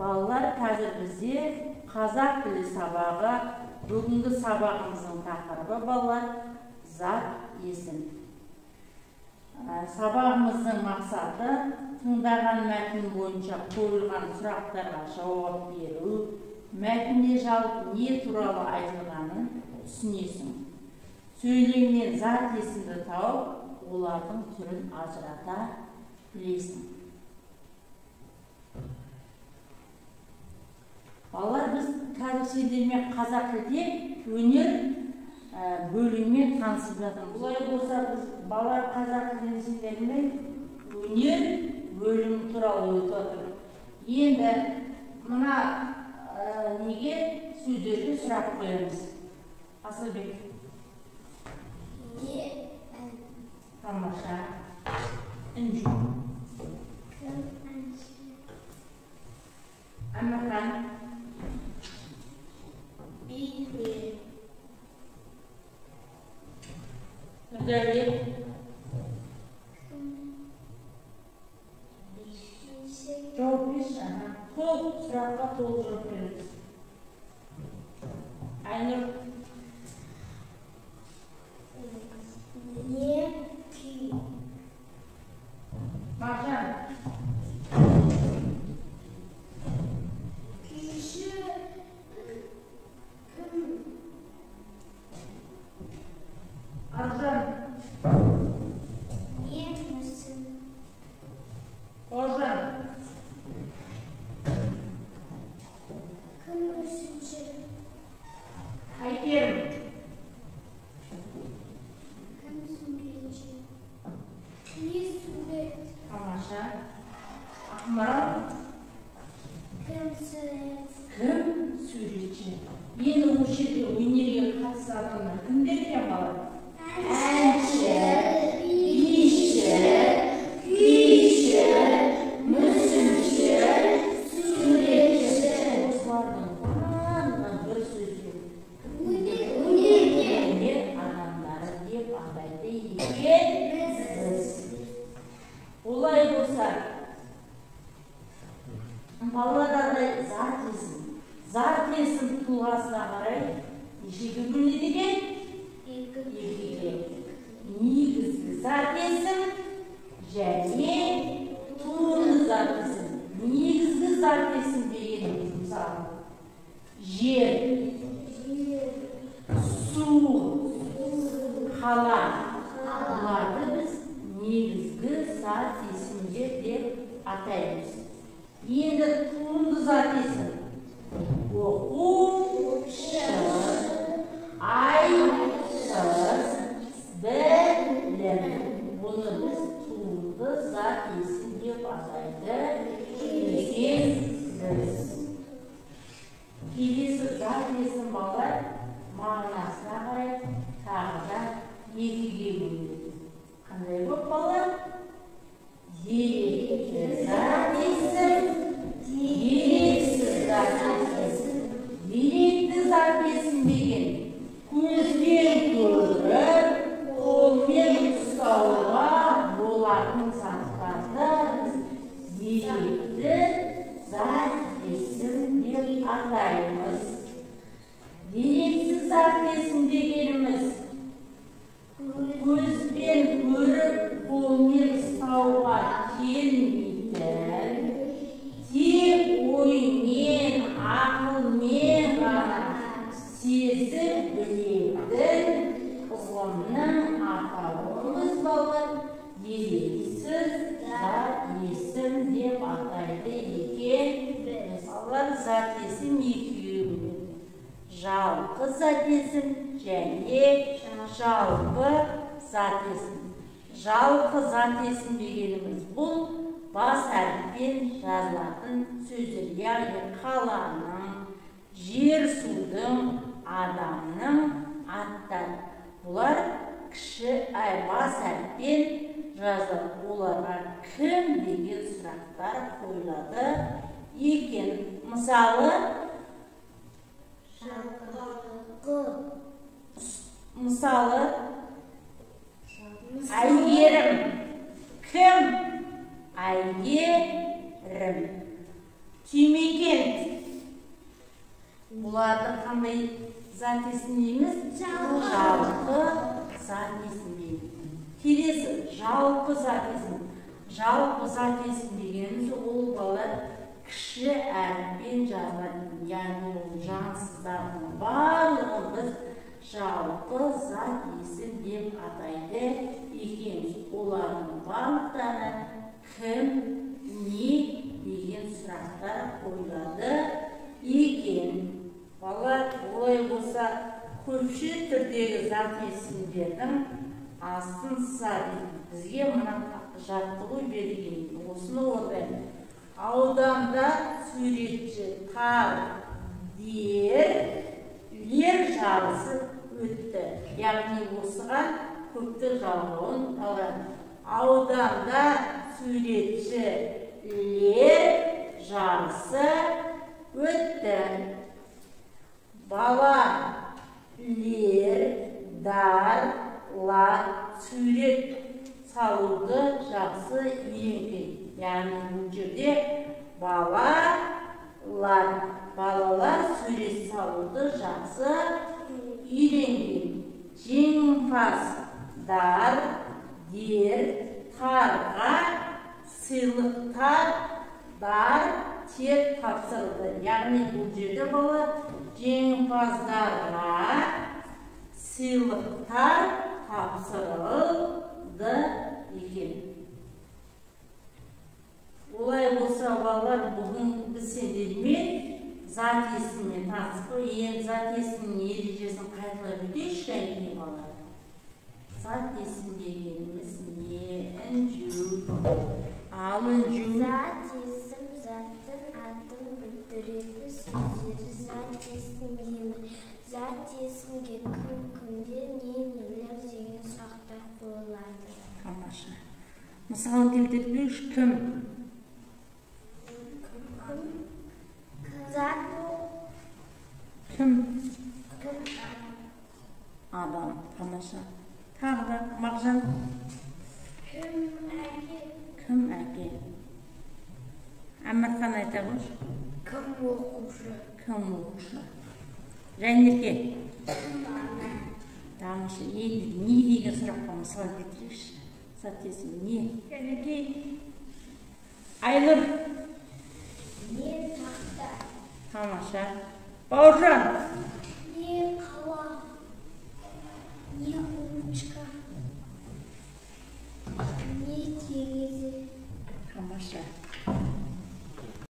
Балалар, қазір бізде қазақ тілі сабағы, бүгінгі сабағымыздың тақырыбы балалар зат есім. Сабағымыздың мақсаты тыңдаған мәтін бойынша қойылған сұрақтарға жауап беру, мәтінде жалпы не туралы айтылғанын түсінесің. Сөйлемнен зат есімді тауып, олардың түрін ажырата білесің. Балалар, біз қазір сендермен қазақ тілде өнер бөліммен танысып жатырмыз. Бұлай болса, біз балалар қазақ тілін сендермен өнер бөлімі туралы өтіп отырмыз. Енді мына неге сөздерге сұрақ қоямыз. Асылбек. Тамаша. Інжу. Әмірхан. Нұрдәулет. Жауап берші. Толық сұраққа толық жауап береміз. Айнұр. Не ки. Маржан. Күйші кім? Аржан. Не мүсін? Ожан. Кім мүсінші? Айкерім. Кім сүнгенші? Не сурет? Тамаша. Ақмарал. Кім сурет? Кім суретші? Енді осы жерде өнерге қатысты адамдар кімдер екен балалар? Әнші, биші, күйші, мүсінші, суретші. Осылардың барлығы бір сөзбен өнер адамдары деп атайды екен біз. Олай болса, балаларда зат есім. Зат есім тұлғасына қарай нешеге бөлінеді екен? Екіге. Негізгі зат есім және туынды зат есім. Негізгі зат есім дегеніміз мысалы жер, су, қала. Бұларды біз негізгі зат есімдер деп атаймыз. Енді туынды зат есім. Оқу, шығыс, айшыс, білім. Бұны біз туынды зат есім деп атайды екенбіз. Келесі зат есім балалар мағынасына қарай тағы да екіге бөлінеді. Қандай көп балалар? Деректі зат есім, дерексіз зат есім. Деректі зат есім деген көзбен көріп, қолмен ұстауға болатын заттарды деректі зат есім деп атаймыз. Дерексіз зат есім дегеніміз көзбен көріп, қолмен ұстауға келмейтін, тек оймен, ақылмен ғана сезіп білетін ұғымның атауымыз балалар дерексіз зат есім деп атайды екен. Балалар, зат есім екіге бөлінеді. Жалпы зат есім және жалпы зат есім. Жалпы зат есім дегеніміз бұл бас әріппен жазылатын сөздер, яғни қаланың, жер, судың, адамның аттары. Бұлар бас әріппен жазылады. Оларға кім деген сұрақтар қойылады екен. Мысалы, Әйгерім. Кім? Әйгерім. Түймекент. Бұларды қандай зат есім дейміз? Жалпы зат есім дейміз. Келесі, жалпы зат есім. Жалпы зат есім дегеніміз ол бала кіші әріппен жазылады. Яғни ол жансыздардың барлығын біз жалпы зат есім деп атайды екенбіз. Олардың барлықтары кім, не деген сұрақтар қойылады екен. Бала, олай болса, көпшілік түрдегі зат есімдердің астын сызады. Бізге мына жаттығу берген. Осыны орындайды. Ауданда суретші тар, дер, лер жарысы өтті. Яғни осыған көпті жалғауын алады. Ауданда суретші лер жарысы өтті. Бала, лер, дар, ла, сурет салуды жақсы үйренген. Яғни бұл жерде балалар сурет салуды жақсы үйренген. Жеңімпаз, дар, дер, тарға сыйлықтар, дар, тер тапсырылды. Яғни бұл жерде бала жеңімпаздарға сыйлықтар тапсырылды екен. Олай болса, балалар, бүгін біз сендермен зат есіммен танысып, енді зат есімнің ережесін қайталап өтейікші әңгіме балалар. Зат есім дегеніміз не? Інжу, ал інжу. Зат есім заттың атын білдіретін сөздері зат есім емі. Зат есімге кім, кімде, не, нелер деген сұрақтар қойылады. Тамаша. Мысалын келтіріп кім? Зат Кім? кім Адам. Тамаша. Тағы да Мағжан. кім әке, Кім әке? Әмірхан айта қойшы. кім оқушы, Кім оқушы? Жәнерке. кім ана, Тамаша. Енді не деген сұраққа мысал келтірейікші. Зат есімі не? Жәнерке. Айнұр. не тақта, Тамаша. Бауыржан. не қала, не ручка, не терезе. Тамаша.